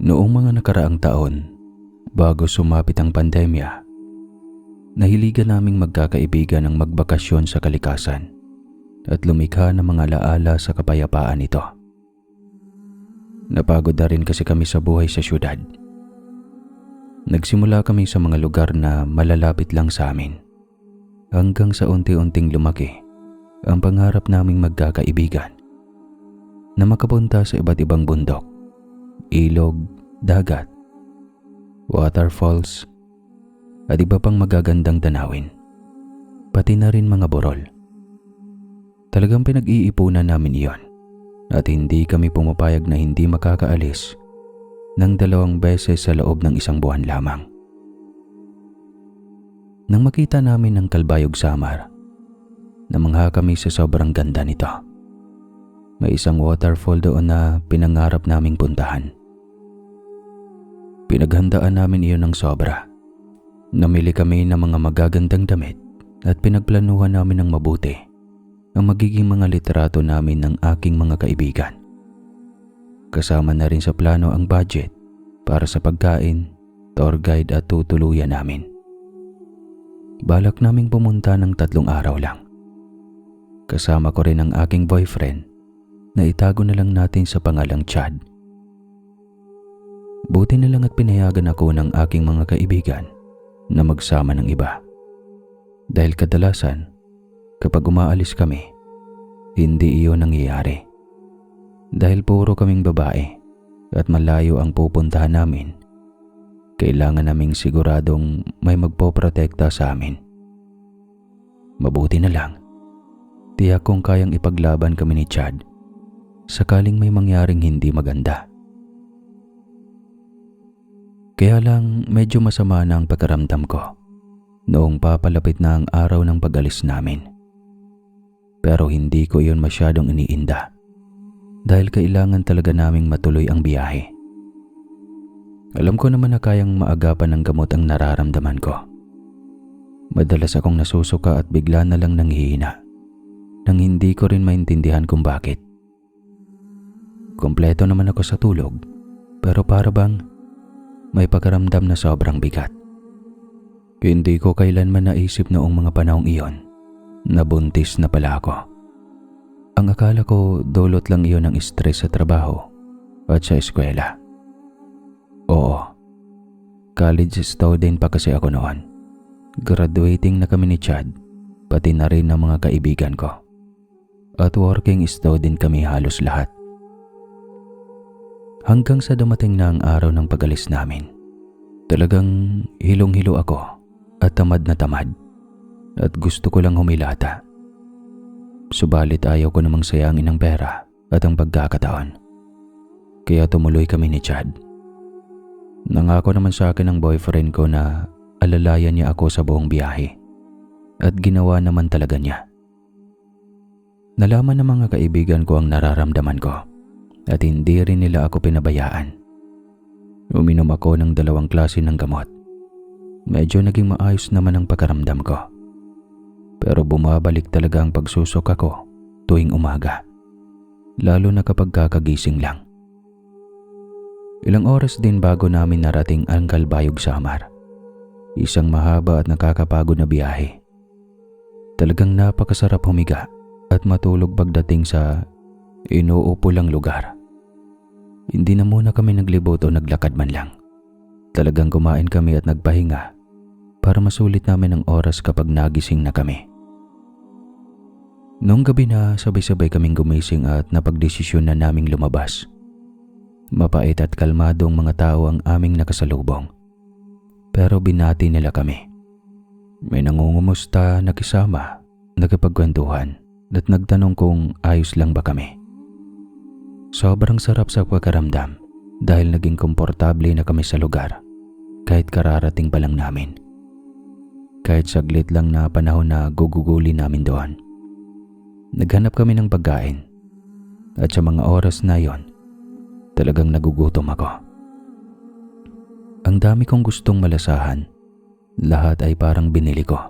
Noong mga nakaraang taon, bago sumapit ang pandemya, nahiligan naming magkakaibigan ang magbakasyon sa kalikasan at lumikha ng mga alaala sa kapayapaan nito. Napagod na rin kasi kami sa buhay sa syudad. Nagsimula kami sa mga lugar na malalapit lang sa amin, hanggang sa unti-unting lumaki ang pangarap naming magkakaibigan na makapunta sa iba't ibang bundok, ilog, dagat, waterfalls, at iba pang magagandang tanawin, pati na rin mga burol. Talagang pinag-iipunan namin iyon at hindi kami pumapayag na hindi makakaalis ng 2 beses sa loob ng 1 buwan lamang. Nang makita namin ang Calbayog Samar, namangha kami sa sobrang ganda nito. May isang waterfall doon na pinangarap naming puntahan. Pinaghandaan namin iyon ng sobra. Namili kami ng mga magagandang damit at pinagplanuhan namin ng mabuti ang magiging mga litrato namin ng aking mga kaibigan. Kasama na rin sa plano ang budget para sa pagkain, tour guide at tutuluyan namin. Balak naming pumunta ng 3 araw lang. Kasama ko rin ang aking boyfriend na itago na lang natin sa pangalang Chad. Buti na lang at pinayagan ako ng aking mga kaibigan na magsama ng iba. Dahil kadalasan, kapag umaalis kami, hindi iyon nangyayari. Dahil puro kaming babae at malayo ang pupuntahan namin, kailangan naming siguradong may magpoprotekta sa amin. Mabuti na lang, tiyak kong kayang ipaglaban kami ni Chad sakaling may mangyaring hindi maganda. Kaya lang medyo masama na ang pakiramdam ko noong papalapit na ang araw ng pag-alis namin. Pero hindi ko iyon masyadong iniinda dahil kailangan talaga naming matuloy ang biyahe. Alam ko naman na kayang maagapan ng gamot ang nararamdaman ko. Madalas akong nasusuka at bigla na lang nanghihina nang hindi ko rin maintindihan kung bakit. Kompleto naman ako sa tulog pero para bang may pakiramdam na sobrang bigat. Hindi ko kailanman naisip noong mga panahong iyon na buntis na pala ako. Ang akala ko dulot lang iyon ng stress sa trabaho at sa eskwela. Oo, college student pa kasi ako noon. Graduating na kami ni Chad, pati na rin ng mga kaibigan ko. At working student kami halos lahat. Hanggang sa dumating na ang araw ng pag-alis namin, talagang hilong-hilo ako at tamad na tamad at gusto ko lang humilata. Subalit ayaw ko namang sayangin ang pera at ang pagkakataon. Kaya tumuloy kami ni Chad. Nangako naman sa akin ng boyfriend ko na alalayan niya ako sa buong biyahe at ginawa naman talaga niya. Nalaman ng mga kaibigan ko ang nararamdaman ko at hindi rin nila ako pinabayaan. Uminom ako ng 2 klase ng gamot. Medyo naging maayos naman ang pakiramdam ko. Pero bumabalik talaga ang pagsusuka ko tuwing umaga, lalo na kapag kakagising lang. Ilang oras din bago namin narating ang Calbayog Samar. Isang mahaba at nakakapagod na biyahe. Talagang napakasarap humiga at matulog pagdating sa inuupo lang lugar. Hindi na muna kami naglibot o naglakad man lang. Talagang kumain kami at nagpahinga para masulit namin ang oras kapag nagising na kami. Noong gabi na sabay-sabay kaming gumising at napagdesisyon na naming lumabas. Mapait at kalmadong mga tao ang aming nakasalubong. Pero binati nila kami. May nangungumusta na kisama, nagkapagkwentuhan at nagtanong kung ayos lang ba kami. Sobrang sarap sa pagkaramdam dahil naging komportable na kami sa lugar kahit kararating pa lang namin. Kahit saglit lang na panahon na guguguli namin doon. Naghanap kami ng pagkain at sa mga oras na yon, talagang nagugutom ako. Ang dami kong gustong malasahan, lahat ay parang binili ko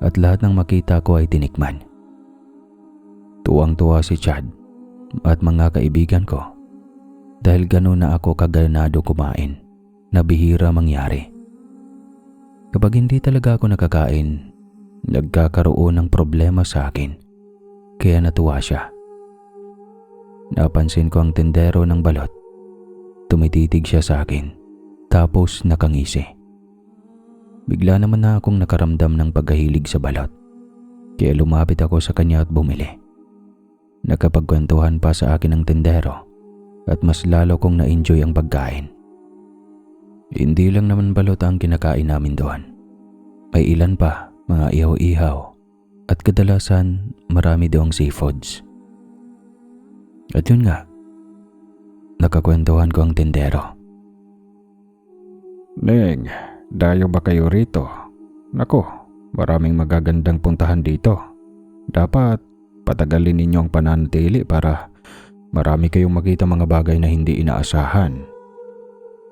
at lahat ng makita ko ay tinikman. Tuwang-tuwa si Chad at mga kaibigan ko Dahil gano'n na ako kaganado kumain, na bihira mangyari. Kapag hindi talaga ako nakakain, nagkakaroon ng problema sa akin. Kaya natuwa siya. Napansin ko ang tindero ng balot. Tumititig siya sa akin, tapos nakangisi. Bigla naman na akong nakaramdam ng pagkahilig sa balot. Kaya lumapit ako sa kanya at bumili. Nakapagkwentuhan pa sa akin ang tindero at mas lalo kong na-enjoy ang pagkain. Hindi lang naman balot ang kinakain namin doon. May ilan pa, mga ihaw-ihaw, at kadalasan marami doong seafoods. At yun nga, nakakwentuhan ko ang tindero. Neng, dayo ba kayo rito? Nako, maraming magagandang puntahan dito. Dapat patagalin ninyo ang pananatili para marami kayong makita mga bagay na hindi inaasahan.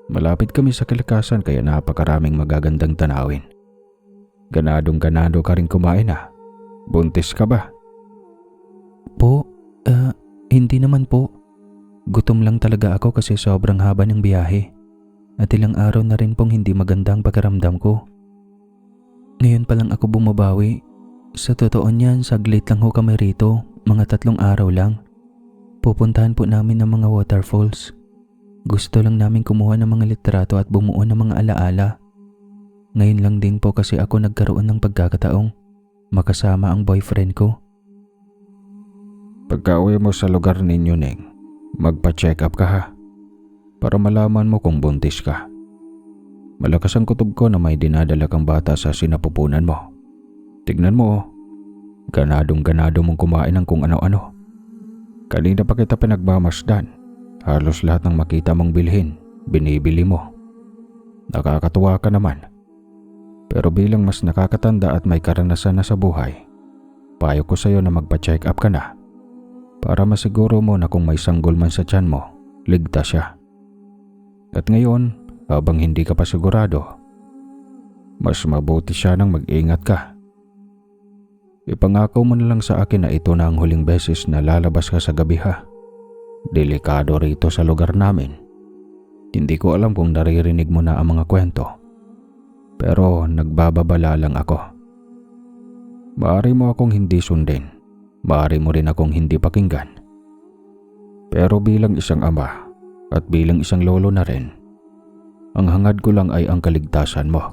Malapit kami sa kalikasan kaya napakaraming magagandang tanawin. Ganadong-ganado ka rin kumain ah. Buntis ka ba? Po, hindi naman po. Gutom lang talaga ako kasi sobrang haba ng biyahe. At ilang araw na rin pong hindi magandang pakiramdam ko. Ngayon pa lang ako bumabawi. Sa totoo niyan, saglit lang ho kami rito. Mga 3 araw lang. Pupuntahan po namin ng mga waterfalls. Gusto lang namin kumuha ng mga litrato at bumuo ng mga alaala. Ngayon lang din po kasi ako nagkaroon ng pagkakataong makasama ang boyfriend ko. Pagka-uwi mo sa lugar ninyo, Neng, magpa-check up ka ha. Para malaman mo kung buntis ka. Malakas ang kutob ko na may dinadala kang bata sa sinapupunan mo. Tignan mo oh. Ganadong-ganado mong kumain ng kung ano-ano. Kanina pa kita pinagmamasdan. Halos lahat ng makita mong bilhin, binibili mo. Nakakatuwa ka naman. Pero bilang mas nakakatanda at may karanasan na sa buhay, payo ko sa'yo na magpa-check up ka na. Para masiguro mo na kung may sanggol man sa tiyan mo, ligtas siya. At ngayon, habang hindi ka pa sigurado, mas mabuti siya nang mag-ingat ka. Ipangako mo na lang sa akin na ito na ang huling beses na lalabas ka sa gabi ha. Delikado rito sa lugar namin. Hindi ko alam kung naririnig mo na ang mga kwento. Pero nagbababala lang ako. Maaari mo akong hindi sundin. Maaari mo rin akong hindi pakinggan. Pero bilang isang ama at bilang isang lolo na rin, ang hangad ko lang ay ang kaligtasan mo.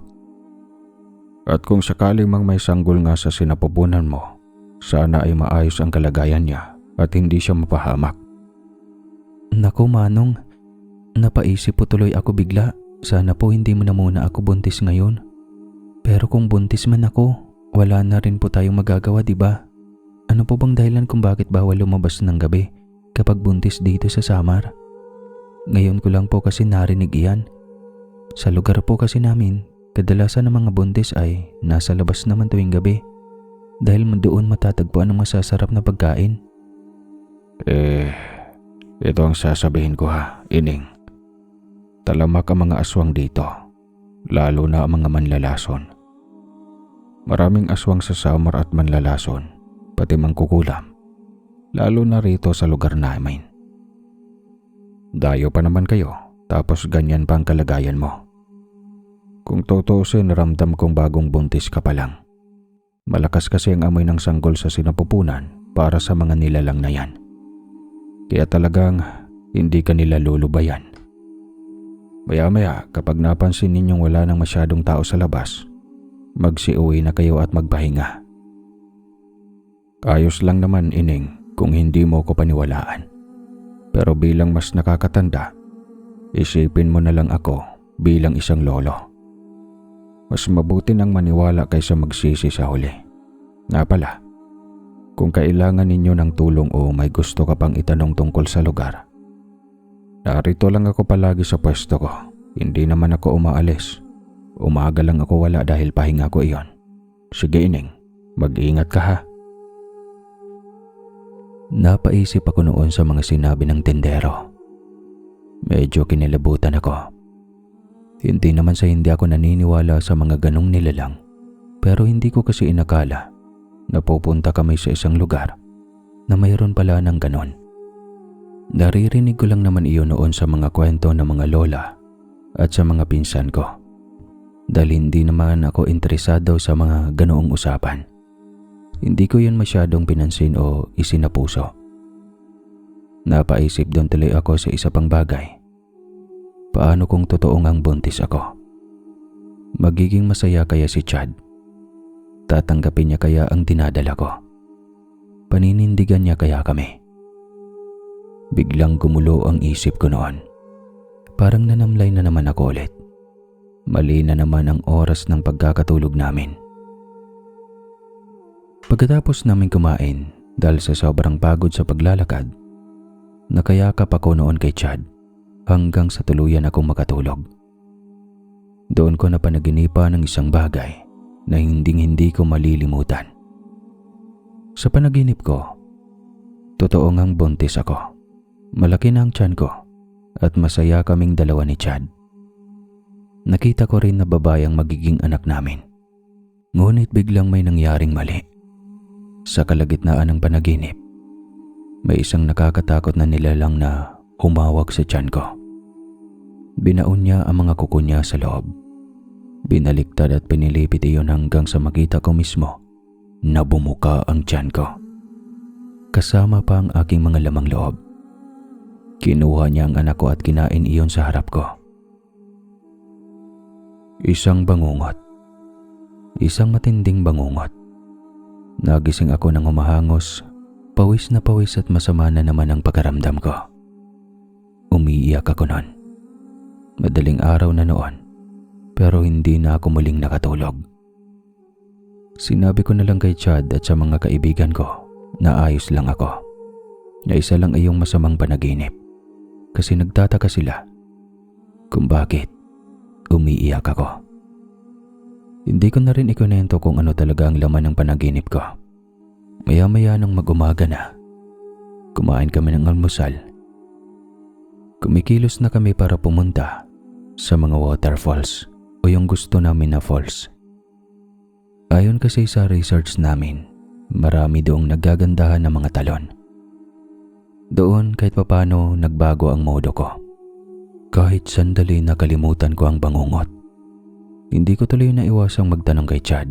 At kung sakaling mang may sanggol nga sa sinapupunan mo, sana ay maayos ang kalagayan niya at hindi siya mapahamak. Naku Manong, napaisip po tuloy ako bigla. Sana po hindi mo na muna ako buntis ngayon. Pero kung buntis man ako, wala na rin po tayong magagawa, diba? Ano po bang dahilan kung bakit bawal lumabas ng gabi kapag buntis dito sa Samar? Ngayon ko lang po kasi narinig iyan. Sa lugar po kasi namin, kadalasan ng mga buntis ay nasa labas naman tuwing gabi dahil doon matatagpuan ang masasarap na pagkain. Ito ang sasabihin ko ha, Ining. Talamak ang mga aswang dito, lalo na ang mga manlalason. Maraming aswang sa Samar at manlalason, pati mangkukulam, lalo na rito sa lugar namin. Dayo pa naman kayo, tapos ganyan pa ang kalagayan mo. Kung tutuusin, ramdam kong bagong buntis ka pa lang. Malakas kasi ang amoy ng sanggol sa sinapupunan para sa mga nilalang na yan. Kaya talagang hindi ka nila lulubayan. Maya-maya, kapag napansin ninyong wala nang masyadong tao sa labas, magsiuwi na kayo at magpahinga. Ayos lang naman, Ining, kung hindi mo ko paniwalaan. Pero bilang mas nakakatanda, isipin mo na lang ako bilang isang lolo. Mas mabuti nang maniwala kaysa magsisi sa huli. Nga pala, kung kailangan ninyo ng tulong o may gusto ka pang itanong tungkol sa lugar, narito lang ako palagi sa pwesto ko. Hindi naman ako umaalis. Umaga lang ako wala dahil pahinga ko iyon. Sige Ining, mag-ingat ka ha. Napaisip ako noon sa mga sinabi ng tindero. Medyo kinilabutan ako. Hindi naman sa hindi ako naniniwala sa mga ganong nilalang. Pero hindi ko kasi inakala na pupunta kami sa isang lugar na mayroon pala ng ganon. Naririnig ko lang naman iyon noon sa mga kwento ng mga lola at sa mga pinsan ko. Dahil hindi naman ako interesado sa mga ganoong usapan. Hindi ko yun masyadong pinansin o isinapuso. Napaisip doon tuloy ako sa isa pang bagay. Paano kung totoo ngang buntis ako? Magiging masaya kaya si Chad? Tatanggapin niya kaya ang dinadala ko? Paninindigan niya kaya kami? Biglang gumulo ang isip ko noon. Parang nanamlay na naman ako ulit. Mali na naman ang oras ng pagkakatulog namin. Pagkatapos namin kumain, dahil sa sobrang pagod sa paglalakad, nakayakap ako noon kay Chad hanggang sa tuluyan akong makatulog. Doon ko napanaginipan ng isang bagay na hinding-hindi ko malilimutan. Sa panaginip ko, totoo ngang buntis ako. Malaki na ang tiyan ko at masaya kaming dalawa ni Chad. Nakita ko rin na babae ang magiging anak namin. Ngunit biglang may nangyaring mali. Sa kalagitnaan ng panaginip, may isang nakakatakot na nilalang na humawak sa tiyan ko. Binaon niya ang mga kuko niya sa loob. Binaliktad at pinilipit iyon hanggang sa makita ko mismo na bumuka ang tiyan ko. Kasama pa ang aking mga lamang loob. Kinuha niya ang anak ko at kinain iyon sa harap ko. Isang bangungot. Isang matinding bangungot. Nagising ako ng humahangos, pawis na pawis at masama na naman ang pagkaramdam ko. Umiiyak ako noon. Madaling araw na noon, pero hindi na ako muling nakatulog. Sinabi ko na lang kay Chad at sa mga kaibigan ko na ayos lang ako, na isa lang ay yung masamang panaginip, kasi nagtataka sila kung bakit umiiyak ako. Hindi ko na rin ikunento kung ano talaga ang laman ng panaginip ko. Maya-maya nang mag-umaga na, kumain kami ng almusal. Kumikilos na kami para pumunta sa mga waterfalls o yung gusto namin na falls. Ayon kasi sa research namin, marami doong nagagandahan ng mga talon. Doon kahit papano nagbago ang modo ko. Kahit sandali nakalimutan ko ang bangungot. Hindi ko tuloy na iwasang magtanong kay Chad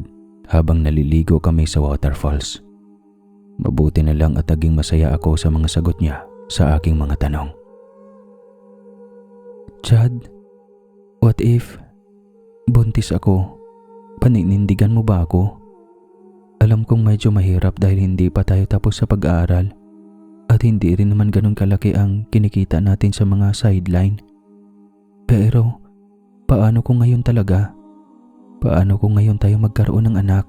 habang naliligo kami sa waterfalls. Mabuti na lang at naging masaya ako sa mga sagot niya sa aking mga tanong. Chad, what if buntis ako? Paninindigan mo ba ako? Alam kong medyo mahirap dahil hindi pa tayo tapos sa pag-aaral at hindi rin naman ganun kalaki ang kinikita natin sa mga sideline. Pero paano kung ngayon talaga? Paano kung ngayon tayo magkaroon ng anak?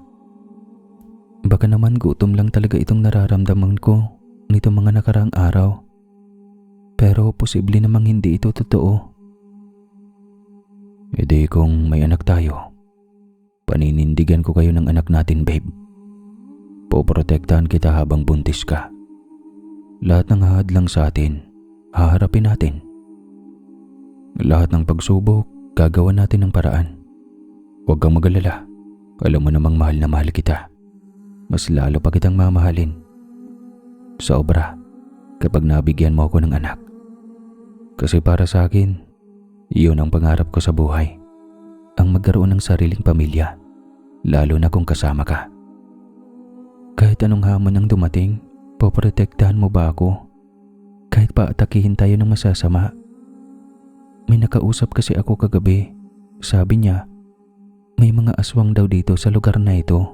Baka naman gutom lang talaga itong nararamdaman ko nitong mga nakaraang araw. Pero posible namang hindi ito totoo. E di kung may anak tayo, paninindigan ko kayo ng anak natin, babe. Poprotektahan kita habang buntis ka. Lahat ng hadlang sa atin, haharapin natin. Lahat ng pagsubok, gagawa natin ng paraan. Huwag kang mag-alala. Alam mo namang mahal na mahal kita. Mas lalo pa kitang mamahalin. Sobra kapag nabigyan mo ako ng anak. Kasi para sa akin, iyon ang pangarap ko sa buhay. Ang magkaroon ng sariling pamilya, lalo na kung kasama ka. Kahit anong hamon ang dumating, poprotektahan mo ba ako? Kahit pa atakihin tayo ng masasama. May nakausap kasi ako kagabi. Sabi niya, may mga aswang daw dito sa lugar na ito.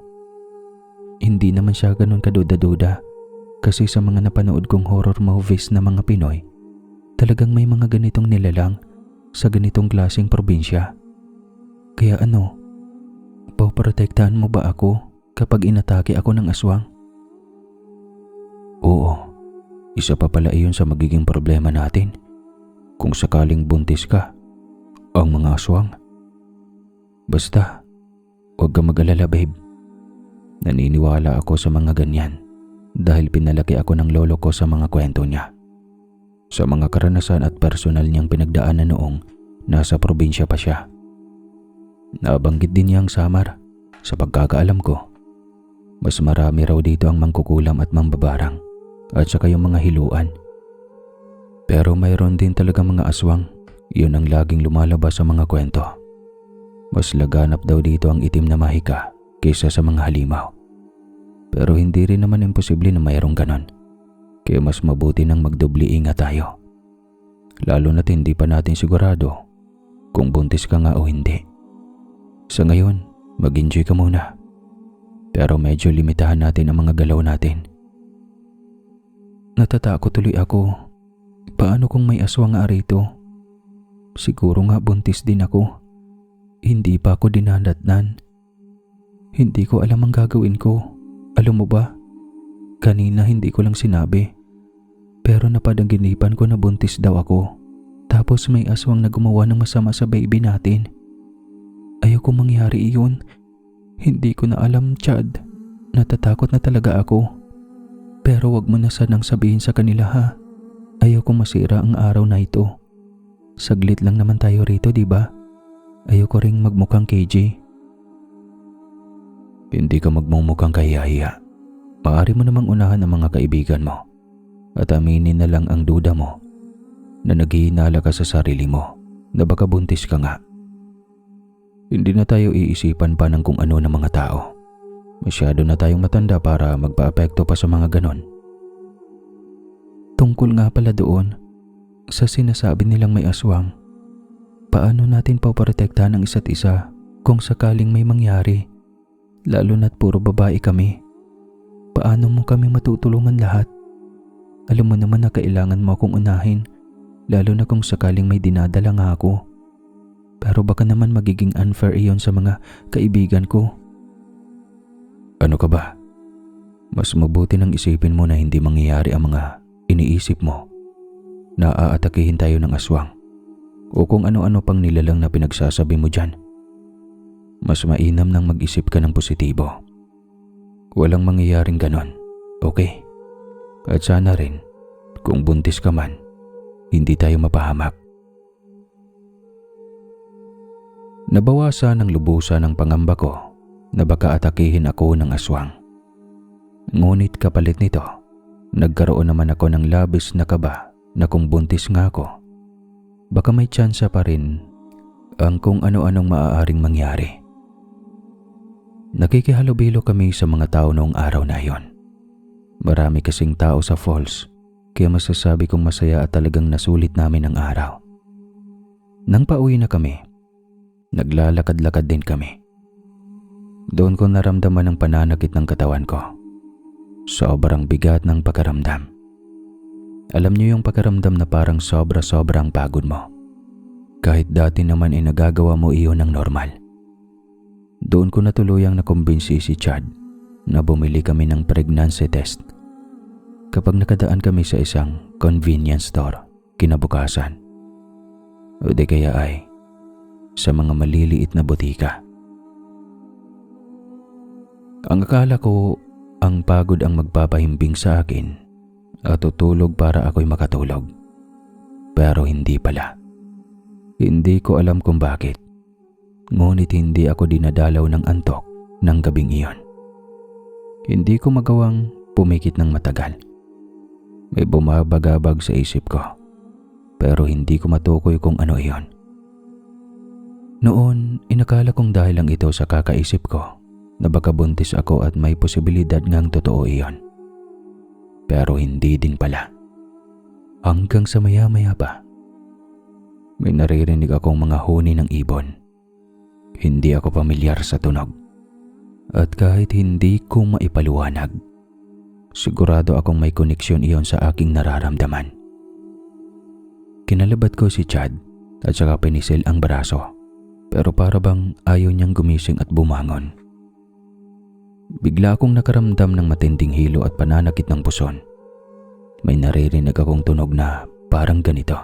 Hindi naman siya ganun kaduda-duda kasi sa mga napanood kong horror movies na mga Pinoy, talagang may mga ganitong nilalang sa ganitong klaseng probinsya. Kaya ano, poprotektahan mo ba ako kapag inatake ako ng aswang? Oo, isa pa pala iyon sa magiging problema natin. Kung sakaling buntis ka, ang mga aswang. Basta, huwag kang mag-alala, babe. Naniniwala ako sa mga ganyan dahil pinalaki ako ng lolo ko sa mga kwento niya. Sa mga karanasan at personal niyang pinagdaanan noong nasa probinsya pa siya. Nabanggit din niya ang Samar. Sa pagkakaalam ko, mas marami raw dito ang mangkukulam at mambabarang at saka yung mga hiluan. Pero mayroon din talaga mga aswang. Yun ang laging lumalabas sa mga kwento. Mas laganap daw dito ang itim na mahika kaysa sa mga halimaw. Pero hindi rin naman imposible na mayroong ganon. Kaya mas mabuti nang magdobli ingat tayo. Lalo na't hindi pa natin sigurado kung buntis ka nga o hindi. Sa ngayon, mag-enjoy ka muna. Pero medyo limitahan natin ang mga galaw natin. Natatakot tuloy ako. Paano kung may aswang nga rito? Siguro nga buntis din ako. Hindi pa ako dinadatnan. Hindi ko alam ang gagawin ko. Alam mo ba? Kanina hindi ko lang sinabi. Pero napadaginipan ko na buntis daw ako. Tapos may aswang na gumawa ng masama sa baby natin. Ayoko mangyari iyon. Hindi ko na alam, Chad. Natatakot na talaga ako. Pero wag mo na sanang sabihin sa kanila ha. Ayoko masira ang araw na ito. Saglit lang naman tayo rito, di ba? Ayoko ring magmukhang KJ. Hindi ka magmumukhang kahiyahiya. Maaari mo namang unahan ang mga kaibigan mo at aminin na lang ang duda mo na naghihinala ka sa sarili mo na baka buntis ka nga. Hindi na tayo iisipan pa ng kung ano ng mga tao. Masyado na tayong matanda para magpa-apekto pa sa mga ganon. Tungkol nga pala doon, sa sinasabi nilang may aswang, paano natin paprotektahan ang isa't isa kung sakaling may mangyari? Lalo na't puro babae kami. Paano mo kami matutulungan lahat? Alam mo naman na kailangan mo akong unahin, lalo na kung sakaling may dinadala nga ako. Pero baka naman magiging unfair iyon sa mga kaibigan ko. Ano ka ba? Mas mabuti nang isipin mo na hindi mangyayari ang mga iniisip mo. Na aatakihin tayo ng aswang o kung ano-ano pang nilalang na pinagsasabi mo dyan. Mas mainam nang mag-isip ka ng positibo. Walang mangyayaring ganon, okay? At sana rin, kung buntis ka man, hindi tayo mapahamak. Nabawasan ng lubusan ang pangamba ko na baka atakihin ako ng aswang. Ngunit kapalit nito, nagkaroon naman ako ng labis na kaba na kung buntis nga ako, baka may tsansa pa rin ang kung ano-anong maaaring mangyari. Nakikihalubilo kami sa mga tao noong araw na iyon. Marami kasing tao sa falls, kaya masasabi kong masaya at talagang nasulit namin ang araw. Nang pauwi na kami, naglalakad-lakad din kami. Doon ko naramdaman ang pananakit ng katawan ko. Sobrang bigat ng pakiramdam. Alam niyo yung pakiramdam na parang sobra-sobrang pagod mo. Kahit dati naman ay nagagawa mo iyon ng normal. Doon ko natuluyang nakumbinsi si Chad na bumili kami ng pregnancy test. Kapag nakadaan kami sa isang convenience store kinabukasan, o di kaya ay sa mga maliliit na butika. Ang akala ko ang pagod ang magpapahimbing sa akin at tutulog para ako'y makatulog. Pero hindi pala. Hindi ko alam kung bakit. Ngunit hindi ako dinadalaw ng antok ng gabing iyon. Hindi ko magawang pumikit ng matagal. May bumabagabag sa isip ko, pero hindi ko matukoy kung ano iyon. Noon, inakala kong dahil lang ito sa kakaisip ko na baka buntis ako at may posibilidad ngang totoo iyon. Pero hindi din pala. Hanggang sa maya-maya pa, may naririnig akong mga huni ng ibon. Hindi ako pamilyar sa tunog. At kahit hindi ko maipaliwanag, sigurado akong may koneksyon iyon sa aking nararamdaman. Kinalabat ko si Chad at saka pinisil ang braso, pero para bang ayaw niyang gumising at bumangon. Bigla akong nakaramdam ng matinding hilo at pananakit ng puson. May naririnig akong tunog na parang ganito.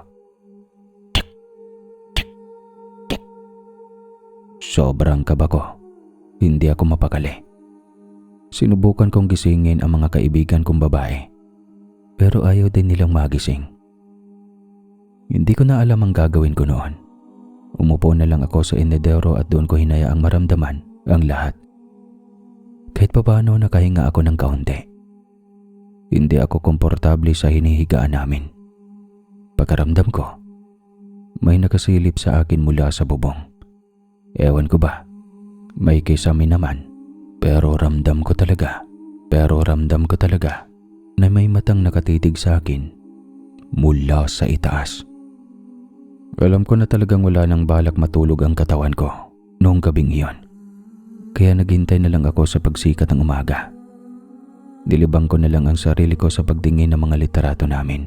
Sobrang kaba ko. Hindi ako mapakali. Sinubukan kong gisingin ang mga kaibigan kong babae, pero ayaw din nilang magising. Hindi ko na alam ang gagawin ko noon. Umupo na lang ako sa inedero at doon ko hinayaang maramdaman ang lahat. Kahit papaano nakahinga ako ng kaunti. Hindi ako komportable sa hinihigaan namin. Pagkaramdam ko, may nakasilip sa akin mula sa bubong. Ewan ko ba, may kisame naman, pero ramdam ko talaga na may matang nakatitig sa akin mula sa itaas. Alam ko na talagang wala nang balak matulog ang katawan ko noong gabing iyon. Kaya naghintay na lang ako sa pagsikat ng umaga. Nilibang ko na lang ang sarili ko sa pagtingin ng mga literato namin.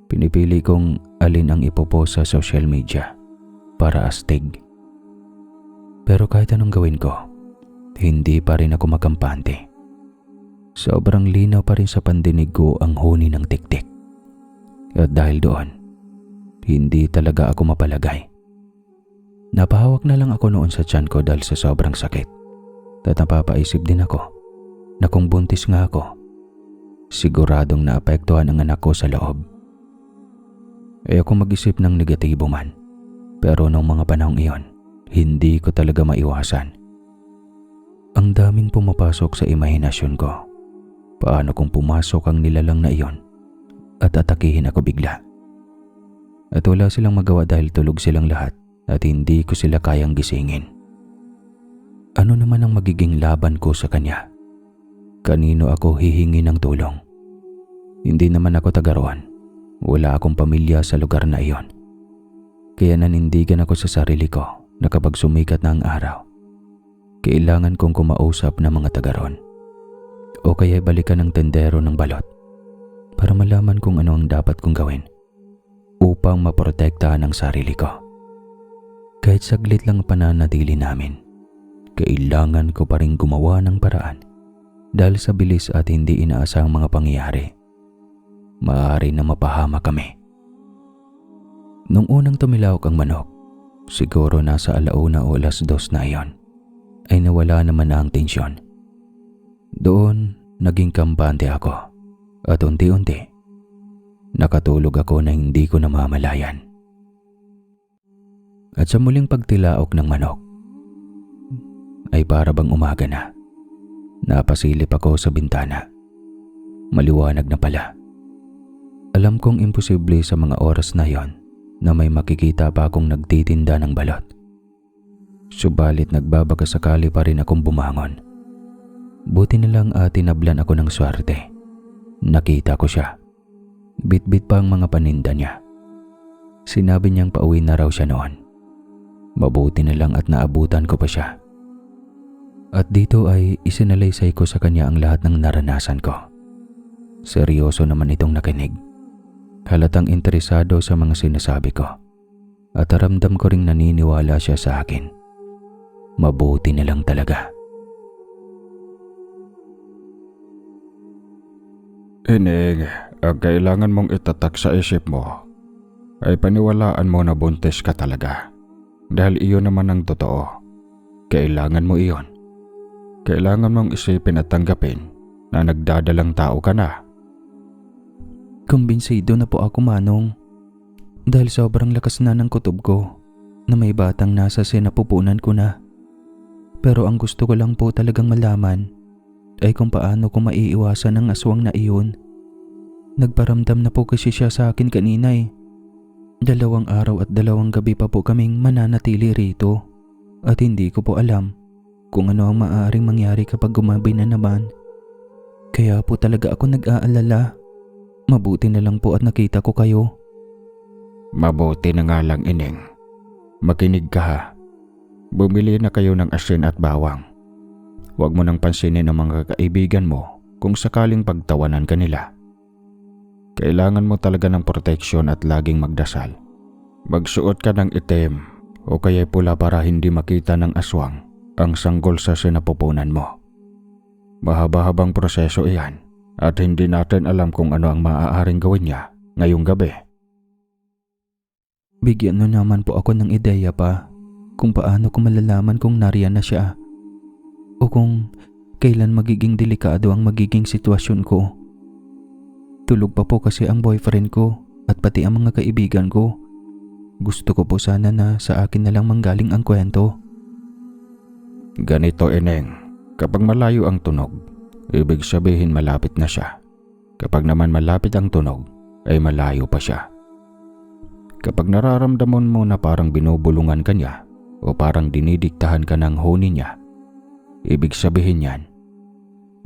Pinipili kong alin ang ipopost sa social media para astig. Pero kahit anong gawin ko, hindi pa rin ako makampante. Sobrang linaw pa rin sa pandinig ko ang huni ng tiktik. At dahil doon, hindi talaga ako mapalagay. Napahawak na lang ako noon sa tiyan ko dahil sa sobrang sakit. At napapaisip din ako na kung buntis nga ako, siguradong naapektuhan ang anak ko sa loob. Ayoko mag-isip ng negatibo man, pero noong mga panahong iyon, hindi ko talaga maiwasan. Ang daming pumapasok sa imahinasyon ko. Paano kung pumasok ang nilalang na iyon at atakihin ako bigla? At wala silang magawa dahil tulog silang lahat at hindi ko sila kayang gisingin. Ano naman ang magiging laban ko sa kanya? Kanino ako hihingi ng tulong? Hindi naman ako taga roon. Wala akong pamilya sa lugar na iyon. Kaya nanindigan ako sa sarili ko na kapag sumikat na ang araw, kailangan kong kumausap ng mga taga roon. O kaya balikan ng tendero ng balot para malaman kung ano ang dapat kong gawin upang maprotektahan ang sarili ko. Kahit saglit lang pananatili namin, kailangan ko pa rin gumawa ng paraan dahil sa bilis at hindi inaasahang mga pangyayari. Maaari na mapahama kami. Nung unang tumilawak ang manok, siguro nasa 1:00 o 2:00 na iyon, ay nawala naman na ang tensyon. Doon, naging kampante ako at unti-unti, nakatulog ako na hindi ko namamalayan. At sa muling pagtilaok ng manok, ay para bang umaga na. Napasilip ako sa bintana. Maliwanag na pala. Alam kong imposible sa mga oras na yon na may makikita pa akong nagtitinda ng balot. Subalit nagbabakasakali pa rin akong bumangon. Buti na lang tinablan ako ng swerte. Nakita ko siya. Bit-bit pa ang mga paninda niya. Sinabi niyang pauwi na raw siya noon. Mabuti na lang at naabutan ko pa siya. At dito ay isinalaysay ko sa kanya ang lahat ng naranasan ko. Seryoso naman itong nakinig. Halatang interesado sa mga sinasabi ko. At ramdam ko ring naniniwala siya sa akin. Mabuti na lang talaga. Ining, ang kailangan mong itatak sa isip mo ay paniwalaan mo na buntis ka talaga. Dahil iyon naman ang totoo. Kailangan mo iyon. Kailangan mong isipin at tanggapin na nagdadalang tao ka na. Kumbinsido na po ako, Manong. Dahil sobrang lakas na ng kutob ko na may batang nasa sinapupunan ko na. Pero ang gusto ko lang po talagang malaman ay kung paano ko maiiwasan ang aswang na iyon. Nagparamdam na po kasi siya sa akin kanina eh. 2 araw at 2 gabi pa po kaming mananatili rito. At hindi ko po alam kung ano ang maaaring mangyari kapag gumabi na naman. Kaya po talaga ako nag-aalala. Mabuti na lang po at nakita ko kayo. Mabuti na nga lang, Ining. Makinig ka ha. Bumili na kayo ng asin at bawang. Huwag mo nang pansinin ang mga kaibigan mo kung sakaling pagtawanan ka nila. Kailangan mo talaga ng proteksyon at laging magdasal. Magsuot ka ng itim o kaya pula para hindi makita ng aswang ang sanggol sa sinapupunan mo. Mahaba-habang proseso iyan at hindi natin alam kung ano ang maaaring gawin niya ngayong gabi. Bigyan mo naman po ako ng ideya pa kung paano ko malalaman kung nariyan na siya o kung kailan magiging delikado ang magiging sitwasyon ko. Tulog pa po kasi ang boyfriend ko at pati ang mga kaibigan ko. Gusto ko po sana na sa akin na lang manggaling ang kwento. Ganito, Ineng, kapag malayo ang tunog, ibig sabihin malapit na siya. Kapag naman malapit ang tunog, ay malayo pa siya. Kapag nararamdaman mo na parang binubulungan ka niya o parang dinidiktahan ka ng huni niya, ibig sabihin yan,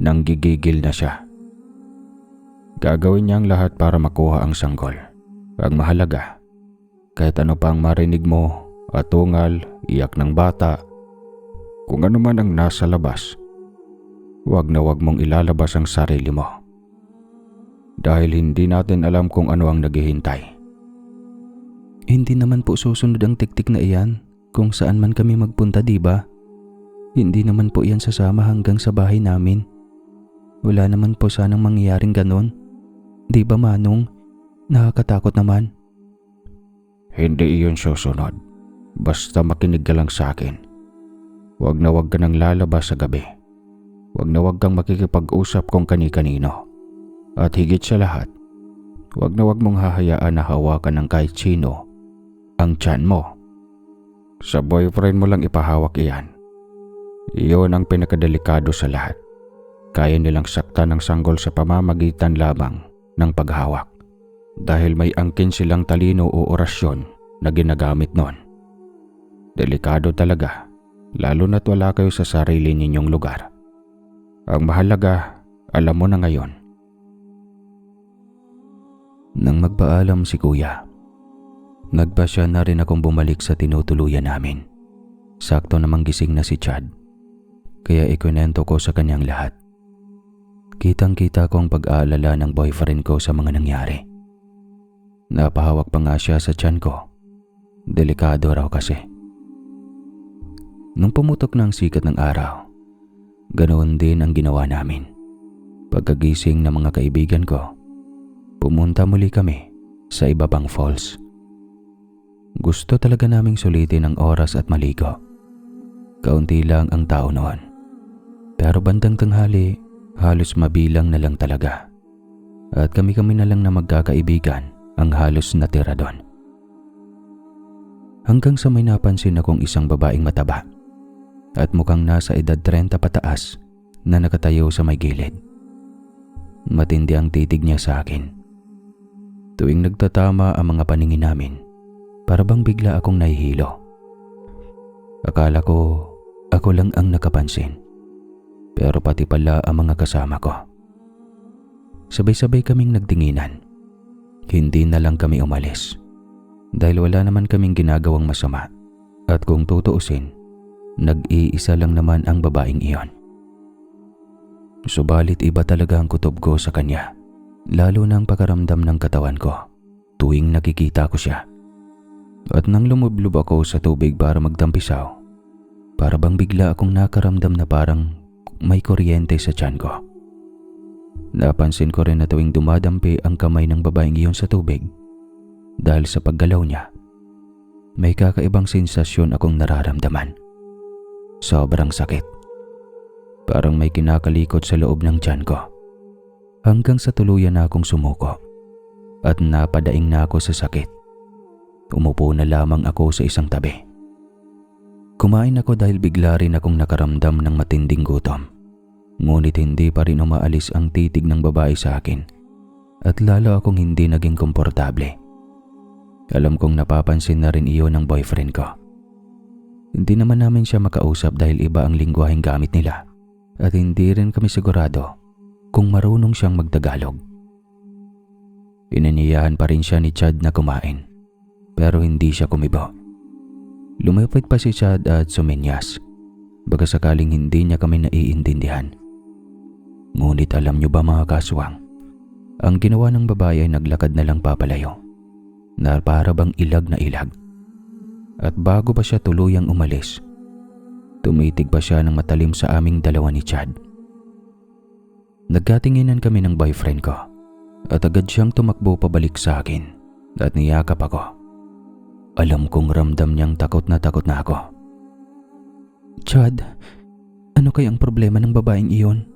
nanggigigil na siya. Gagawin niya ang lahat para makuha ang sanggol. Ang mahalaga, kahit ano pang marinig mo, atungal, iyak ng bata, kung ano man ang nasa labas, wag na wag mong ilalabas ang sarili mo. Dahil hindi natin alam kung ano ang naghihintay. Hindi naman po susunod ang tiktik na iyan kung saan man kami magpunta, di ba? Hindi naman po iyan sasama hanggang sa bahay namin. Wala naman po sanang mangyayaring ganon. Di ba, Manong? Nakakatakot naman. Hindi iyon susunod. Basta makinig ka lang sa akin. Wag na wag ka nang lalabas sa gabi. Wag na wag kang makikipag-usap kung kani-kanino. At higit sa lahat, wag na wag mong hahayaan na hawakan ng kahit sino ang tiyan mo. Sa boyfriend mo lang ipahawak iyan. Iyon ang pinakadelikado sa lahat. Kaya nilang saktan ng sanggol sa pamamagitan lamang ng paghawak. Dahil may angkin silang talino o orasyon na ginagamit nun. Delikado talaga, lalo na't wala kayo sa sarili ninyong lugar. Ang mahalaga, alam mo na ngayon. Nang magpaalam si Kuya, nagpasya na rin akong bumalik sa tinutuluyan namin. Sakto namang gising na si Chad, kaya ikunento ko sa kanyang lahat. Kitang-kita ko ang pag-aalala ng boyfriend ko sa mga nangyari. Napahawak pa nga siya sa tiyan ko. Delikado raw kasi. Nung pumutok na ang sikat ng araw, ganoon din ang ginawa namin. Pagkagising ng mga kaibigan ko, pumunta muli kami sa iba pang falls. Gusto talaga naming sulitin ang oras at maligo. Kaunti lang ang tao noon. Pero bandang tanghali, halos mabilang na lang talaga. At kami-kami na lang na magkakaibigan ang halos natira doon. Hanggang sa may napansin akong isang babaeng mataba at mukhang nasa edad 30 pataas na nakatayo sa may gilid. Matindi ang titig niya sa akin. Tuwing nagtatama ang mga paningin namin, para bang bigla akong nahihilo. Akala ko ako lang ang nakapansin. Pero pati pala ang mga kasama ko. Sabay-sabay kaming nagtinginan. Hindi na lang kami umalis. Dahil wala naman kaming ginagawang masama. At kung tutuusin, nag-iisa lang naman ang babaeng iyon. Subalit iba talaga ang kutob ko sa kanya. Lalo na ang pakaramdam ng katawan ko tuwing nakikita ko siya. At nang lumublob ako sa tubig para magtampisaw, para bang bigla akong nakaramdam na parang may kuryente sa tiyan ko. Napansin ko rin na tuwing dumadampi ang kamay ng babaeng iyon sa tubig, dahil sa paggalaw niya, may kakaibang sensasyon akong nararamdaman. Sobrang sakit. Parang may kinakalikot sa loob ng tiyan ko. Hanggang sa tuluyan na akong sumuko at napadaing na ako sa sakit. Umupo na lamang ako sa isang tabi. Kumain ako dahil bigla rin akong nakaramdam ng matinding gutom. Ngunit hindi pa rin umaalis ang titig ng babae sa akin at lalo akong hindi naging komportable. Alam kong napapansin na rin iyon ng boyfriend ko. Hindi naman namin siya makausap dahil iba ang lingwaheng gamit nila at hindi rin kami sigurado kung marunong siyang magtagalog. Inaniyahan pa rin siya ni Chad na kumain pero hindi siya kumibo. Lumapit pa si Chad at sumenyas. Baka sakaling hindi niya kami naiintindihan. Ngunit alam niyo ba mga kaswang, ang ginawa ng babae ay naglakad na lang papalayo, na para bang ilag na ilag. At bago pa siya tuluyang umalis, tumitig pa siya ng matalim sa aming dalawa ni Chad. Nagkatinginan kami ng boyfriend ko at agad siyang tumakbo pabalik sa akin at niyakap ako. Alam kong ramdam niyang takot na ako. Chad, ano kayang problema ng babaeng iyon?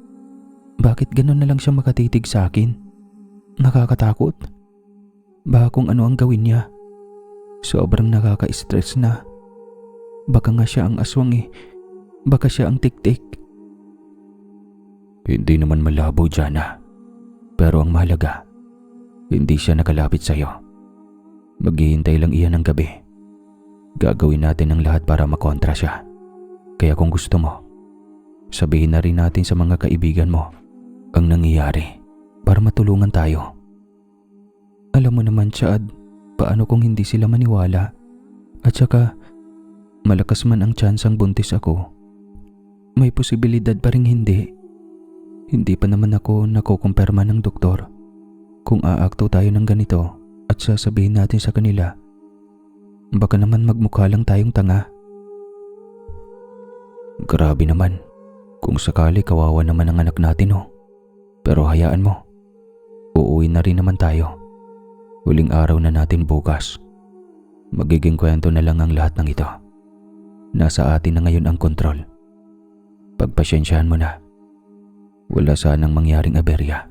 Bakit ganun na lang siya makatitig sa akin? Nakakatakot. Baka kung ano ang gawin niya. Sobrang nakaka-stress na. Baka nga siya ang aswang eh. Baka siya ang tiktik. Hindi naman malabo, Jana. Pero ang mahalaga, hindi siya nakalapit sa'yo. Maghihintay lang iyan ng gabi. Gagawin natin ang lahat para makontra siya. Kaya kung gusto mo, sabihin na rin natin sa mga kaibigan mo ang nangyayari para matulungan tayo. Alam mo naman, Chad, paano kung hindi sila maniwala? At saka, malakas man ang tsansang buntis ako, may posibilidad pa ring hindi. Hindi pa naman ako nakukumpirma ng doktor. Kung aakto tayo ng ganito at sasabihin natin sa kanila, baka naman magmukha lang tayong tanga. Grabe naman. Kung sakali kawawa naman ang anak natin Pero hayaan mo. Uuwi na rin naman tayo. Huling araw na natin bukas. Magiging kwento na lang ang lahat ng ito. Nasa atin na ngayon ang kontrol. Pagpasyensyahan mo na. Wala sanang mangyaring aberya.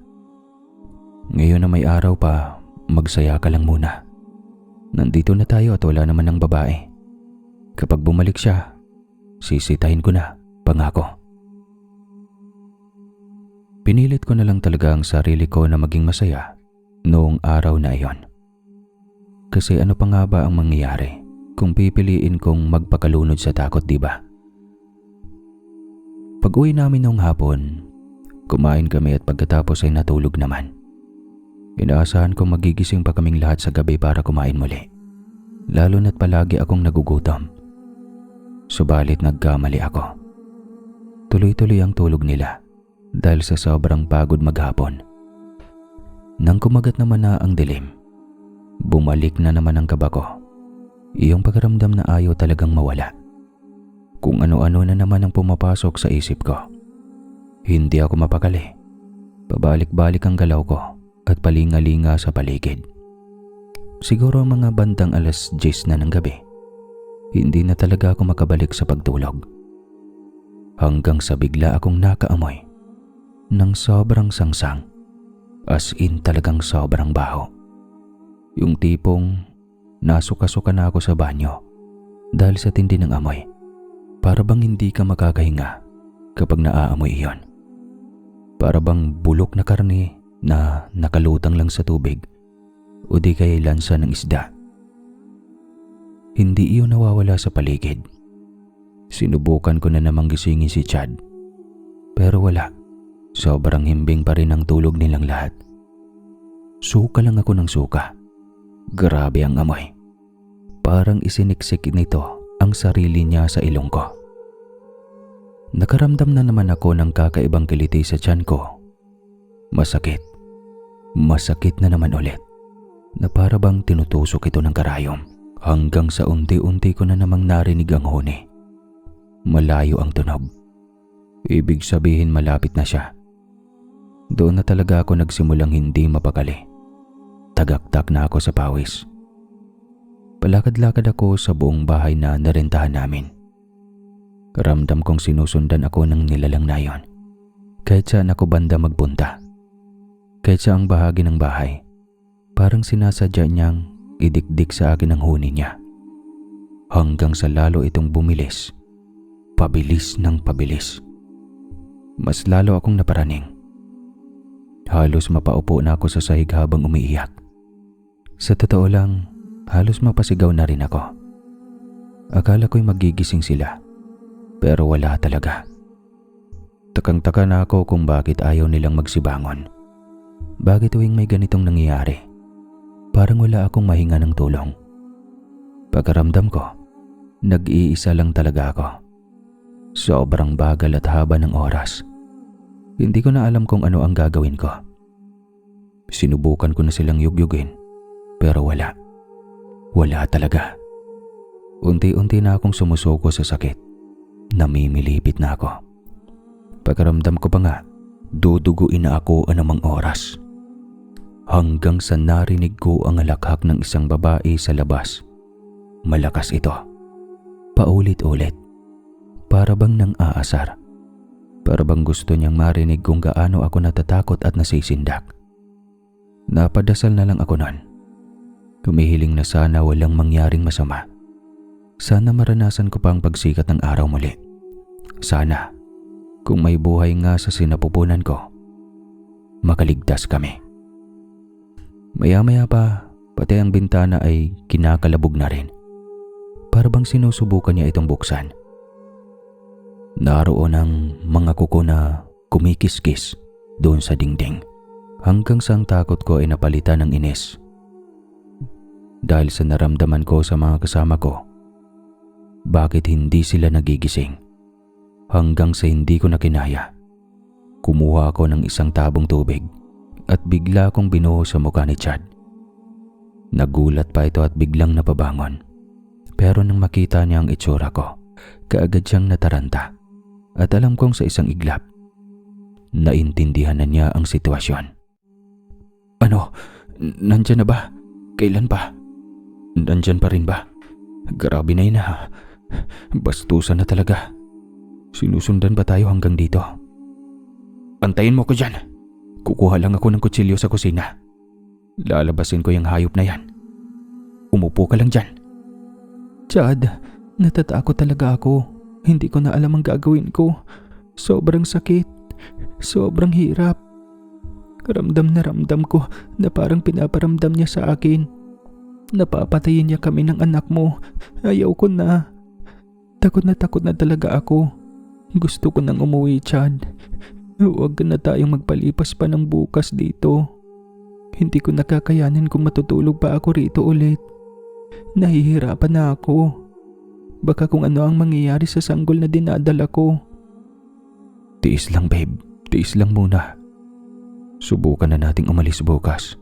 Ngayon na may araw pa, magsaya ka lang muna. Nandito na tayo at wala naman ng babae. Kapag bumalik siya, sisitahin ko na, pangako. Pinilit ko na lang talaga ang sarili ko na maging masaya noong araw na iyon. Kasi ano pa nga ba ang mangyayari kung pipiliin kong magpakalunod sa takot, diba? Pag-uwi namin noong hapon, kumain kami at pagkatapos ay natulog naman. Inaasahan kong magigising pa kaming lahat sa gabi para kumain muli. Lalo na't palagi akong nagugutom. Subalit nagkamali ako. Tuloy-tuloy ang tulog nila dahil sa sobrang pagod maghapon. Nang kumagat naman na ang dilim, bumalik na naman ang kaba ko. Iyong pakiramdam na ayaw talagang mawala. Kung ano-ano na naman ang pumapasok sa isip ko. Hindi ako mapakali. Pabalik-balik ang galaw ko at palinga-linga sa paligid. Siguro mga bandang 10:00 na ng gabi. Hindi na talaga ako makabalik sa pagtulog. Hanggang sa bigla akong nakaamoy ng sobrang sangsang. As in talagang sobrang baho. Yung tipong nasuka-suka na ako sa banyo dahil sa tindi ng amoy. Para bang hindi ka makakahinga kapag naaamoy iyon. Para bang bulok na karne na nakalutang lang sa tubig o di kaya lansa ng isda. Hindi iyon nawawala sa paligid. Sinubukan ko na namang gisingin si Chad. Pero wala. Sobrang himbing pa rin ang tulog nilang lahat. Suka lang ako ng suka. Grabe ang amoy. Parang isiniksik nito ang sarili niya sa ilong ko. Nakaramdam na naman ako ng kakaibang kiliti sa tiyan ko. Masakit. Masakit na naman ulit. Na para bang tinutusok ito ng karayom. Hanggang sa unti-unti ko na namang narinig ang huni. Malayo ang tunog. Ibig sabihin malapit na siya. Doon na talaga ako nagsimulang hindi mapakali. Tagaktak na ako sa pawis. Palakad-lakad ako sa buong bahay na narentahan namin. Ramdam kong sinusundan ako ng nilalang na yon. Kahit saan ako banda magpunta. Kahit sa ang bahagi ng bahay, parang sinasadya niyang idikdik sa akin ang huni niya. Hanggang sa lalo itong bumilis. Pabilis ng pabilis. Mas lalo akong naparaning. Halos mapaupo na ako sa sahig habang umiiyak. Sa totoo lang, halos mapasigaw na rin ako. Akala ko'y magigising sila, pero wala talaga. Takang-taka na ako kung bakit ayaw nilang magsibangon. Bakit tuwing may ganitong nangyayari, parang wala akong mahinga ng tulong. Pagkaramdam ko, nag-iisa lang talaga ako. Sobrang bagal at haba ng oras. Hindi ko na alam kung ano ang gagawin ko. Sinubukan ko na silang yugyugin, pero wala. Wala talaga. Unti-unti na akong sumusuko sa sakit. Namimilipit na ako. Pagkaramdam ko pa nga, duduguin na ako anumang oras. Hanggang sa narinig ko ang halakhak ng isang babae sa labas. Malakas ito. Paulit-ulit. Para bang nang aasar. Para bang gusto niyang marinig kung gaano ako natatakot at nasisindak. Napadasal na lang ako nun. Humihiling na sana walang mangyaring masama. Sana maranasan ko pa ang pagsikat ng araw muli. Sana, kung may buhay nga sa sinapupunan ko, makaligtas kami. Maya-maya pa, Pati ang bintana ay kinakalabog na rin. Para bang sinusubukan niya itong buksan. Naroon ang mga kuko na kumikiskis doon sa dingding. Hanggang sa ang takot ko ay napalitan ng inis. Dahil sa naramdaman ko sa mga kasama ko, bakit hindi sila nagigising? Hanggang sa hindi ko na kinaya. Kumuha ako ng isang tabong tubig at bigla akong binuhos sa mukha ni Chad. Nagulat pa ito at biglang napabangon. Pero nang makita niya ang itsura ko, kaagad siyang nataranta. At alam kong sa isang iglap, naintindihan na niya ang sitwasyon. Ano? Nandyan na ba? Kailan pa? Nandyan pa rin ba? Grabe na yun ha. Bastusan na talaga. Sinusundan ba tayo hanggang dito? Antayin mo ko dyan. Kukuha lang ako ng kutsilyo sa kusina. Lalabasin ko yung hayop na yan. Umupo ka lang dyan. Chad, natatakot talaga ako. Hindi ko na alam ang gagawin ko. Sobrang sakit. Sobrang hirap. Ramdam na ramdam ko na parang pinaparamdam niya sa akin. Napapatayin niya kami ng anak mo. Ayaw ko na. Takot na talaga ako. Gusto ko nang umuwi, Chad. Huwag na tayong magpalipas pa ng bukas dito. Hindi ko nakakayanin kung matutulog pa ako rito ulit. Nahihirapan na ako. Baka kung ano ang mangyayari sa sanggol na dinadala ko. Tiis lang, babe. Tiis lang muna. Subukan na nating umalis bukas.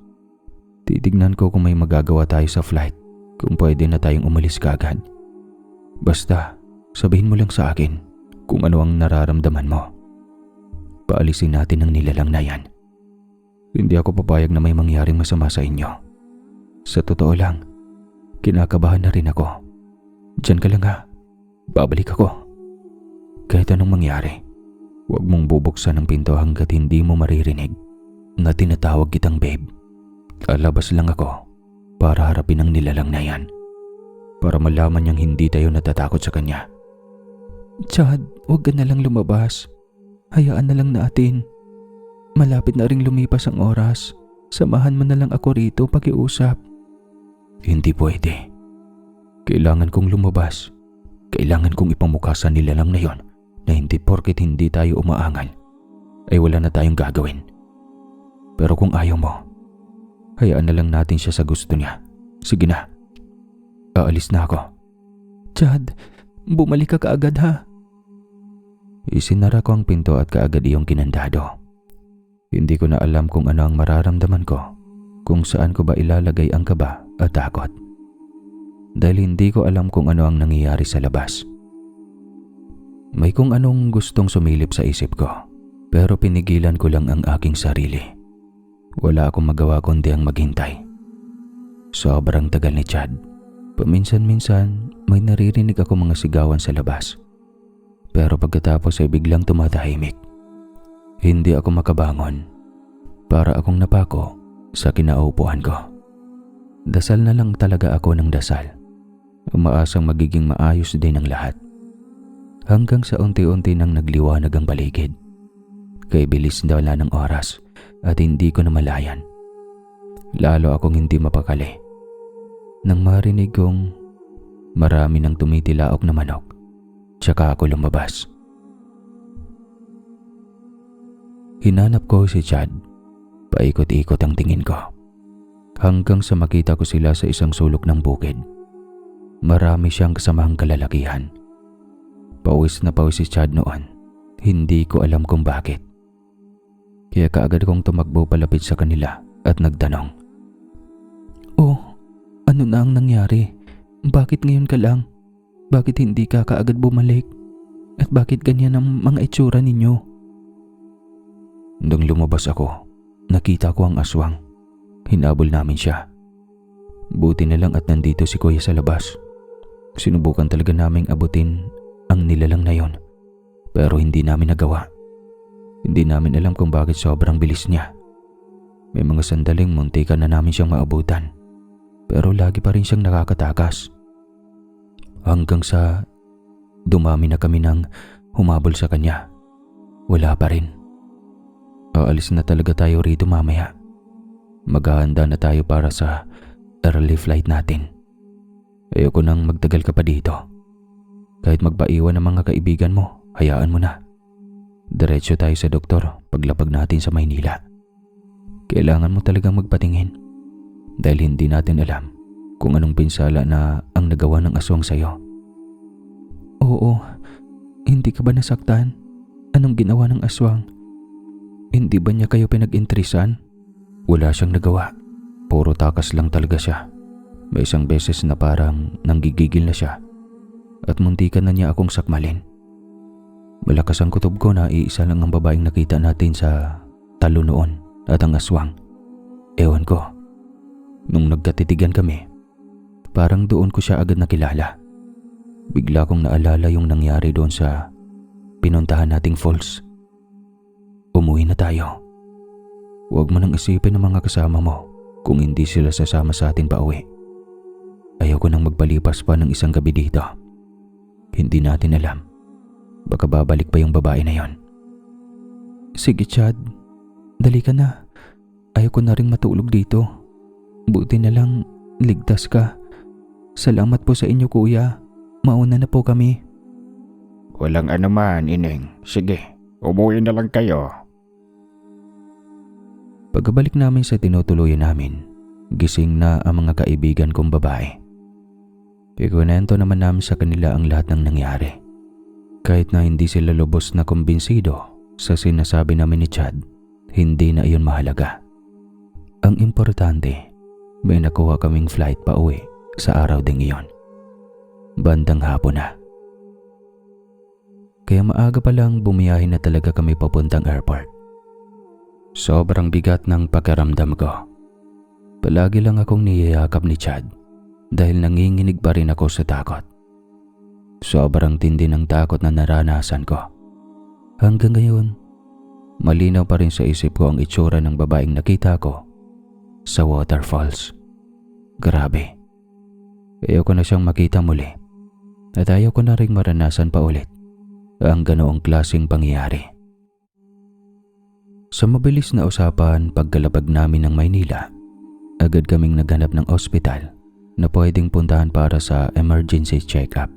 Titignan ko kung may magagawa tayo sa flight. Kung pwede na tayong umalis kaagad. Basta, sabihin mo lang sa akin kung ano ang nararamdaman mo. Paalisin natin ang nilalang na yan. Hindi ako papayag na may mangyaring masama sa inyo. Sa totoo lang, kinakabahan na rin ako. Diyan ka lang ha. Babalik ako. Kahit anong mangyari, huwag mong bubuksan ang pinto hanggat hindi mo maririnig na tinatawag kitang babe. Lalabas lang ako para harapin ang nilalang na yan. Para malaman niyang hindi tayo natatakot sa kanya. Chad, huwag ka na lang lumabas. Hayaan na lang natin. Malapit na ring lumipas ang oras. Samahan mo na lang ako rito pakiusap. Hindi pwede. Kailangan kong lumabas. Kailangan kong ipamukha sa nilalang na yon na hindi porket hindi tayo umaangal ay wala na tayong gagawin. Pero kung ayaw mo, hayaan na lang natin siya sa gusto niya. Sige na. Aalis na ako. Chad, bumalik ka kaagad ha. Isinara ko ang pinto at kaagad iyong kinandado. Hindi ko na alam kung ano ang mararamdaman ko, kung saan ko ba ilalagay ang kaba at takot. Dahil hindi ko alam kung ano ang nangyayari sa labas. May kung anong gustong sumilip sa isip ko, pero pinigilan ko lang ang aking sarili. Wala akong magawa kundi ang maghintay. Sobrang tagal ni Chad. Paminsan-minsan may naririnig ako mga sigawan sa labas. Pero pagkatapos ay biglang tumatahimik. Hindi ako makabangon. Para akong napako sa kinaupuan ko. Dasal na lang talaga ako ng dasal. Umaasang magiging maayos din ang lahat. Hanggang sa unti-unti nang nagliwanag ang paligid. Kay bilis na ng oras at hindi ko na malayan. Lalo akong hindi mapakali. Nang marinig kong marami nang tumitilaok na manok, tsaka ako lumabas. Hinanap ko si Chad. Paikot-ikot ang tingin ko. Hanggang sa makita ko sila sa isang sulok ng bukid. Marami siyang kasamahang kalalakihan. Pawis na pawis si Chad noon. Hindi ko alam kung bakit. Kaya kaagad kong tumakbo palapit sa kanila at nagtanong. Oh, ano na ang nangyari? Bakit ngayon ka lang? Bakit hindi ka kaagad bumalik? At bakit ganyan ang mga itsura ninyo? Nung lumabas ako, nakita ko ang aswang. Hinabol namin siya. Buti na lang at nandito si Kuya sa labas. Sinubukan talaga naming abutin ang nilalang na yon. Pero hindi namin nagawa. Hindi namin alam kung bakit sobrang bilis niya. May mga sandaling muntikan na namin siyang maabutan. Pero lagi pa rin siyang nakakatakas. Hanggang sa dumami na kami nang humabol sa kanya. Wala pa rin. Aalis na talaga tayo rito mamaya. Maghahanda na tayo para sa early flight natin. Ayoko nang magtagal ka pa dito. Kahit magpaiwan ng mga kaibigan mo, hayaan mo na. Diretso tayo sa doktor paglapag natin sa Maynila. Kailangan mo talagang magpatingin dahil hindi natin alam kung anong pinsala na ang nagawa ng aswang sa'yo. Oo, hindi ka ba nasaktan? Anong ginawa ng aswang? Hindi ba niya kayo pinag-intrisan? Wala siyang nagawa. Puro takas lang talaga siya. May isang beses na parang nanggigigil na siya at muntikan na niya akong sakmalin. Malakas ang kutob ko na iisa lang ang babaeng nakita natin sa talo noon at ang aswang. Ewan ko. Nung nagkatitigan kami, parang doon ko siya agad nakilala. Bigla kong naalala yung nangyari doon sa pinuntahan nating falls. Umuwi na tayo. Huwag mo nang isipin ang mga kasama mo kung hindi sila sasama sa atin pa uwi. Ayaw ko nang magpalipas pa ng isang gabi dito. Hindi natin alam. Baka babalik pa yung babae na yon. Sige Chad, dali ka na. Ayaw ko na ring matulog dito. Buti na lang ligtas ka. Salamat po sa inyo kuya. Mauna na po kami. Walang anuman, Ineng. Sige, umuwi na lang kayo. Pagkabalik namin sa tinutuluyan namin, gising na ang mga kaibigan kong babae. Ikunento naman namin sa kanila ang lahat ng nangyari. Kahit na hindi sila lubos na kumbinsido sa sinasabi namin ni Chad, hindi na iyon mahalaga. Ang importante, may nakuha kaming flight pa uwi sa araw ding iyon. Bandang hapon na. Kaya maaga pa lang bumiyahe na talaga kami papuntang airport. Sobrang bigat ng pakiramdam ko. Palagi lang akong niyayakap ni Chad dahil nanginginig pa rin ako sa takot. Sobrang tindi ng takot na naranasan ko. Hanggang ngayon, malinaw pa rin sa isip ko ang itsura ng babaeng nakita ko sa waterfalls. Grabe. Ayaw ko na siyang makita muli at ayaw ko na rin maranasan pa ulit ang ganoong klaseng pangyayari. Sa mabilis na usapan pagkalabag namin ng Maynila, agad kaming naghanap ng ospital na pwedeng puntahan para sa emergency check-up.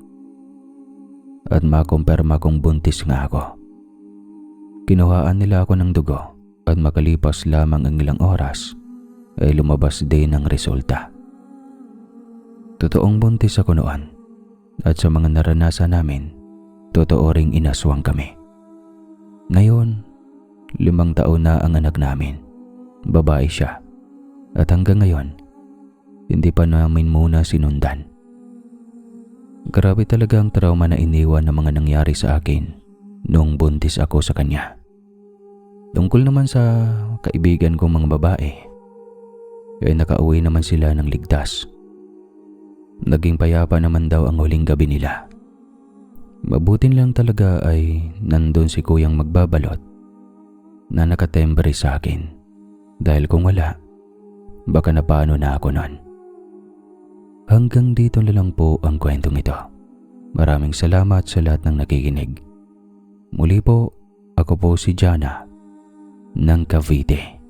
At makumpirma kong buntis nga ako. Kinuhaan nila ako ng dugo at makalipas lamang ang ilang oras ay lumabas din ang resulta. Totoong buntis ako noon at sa mga naranasan namin, totoo ring inaswang kami. Ngayon, 5 taon na ang anak namin. Babae siya. At hanggang ngayon, hindi pa namin muna sinundan. Grabe talaga ang trauma na iniwan ng mga nangyari sa akin noong buntis ako sa kanya. Tungkol naman sa kaibigan kong mga babae, ay nakauwi naman sila ng ligtas. Naging payapa naman daw ang huling gabi nila. Mabutin lang talaga ay nandun si kuyang magbabalot na nakatembre sa akin dahil kung wala, baka napano na ako nun. Hanggang dito na lang po ang kwentong ito. Maraming salamat sa lahat ng nakikinig. Muli po, ako po si Jana ng Cavite.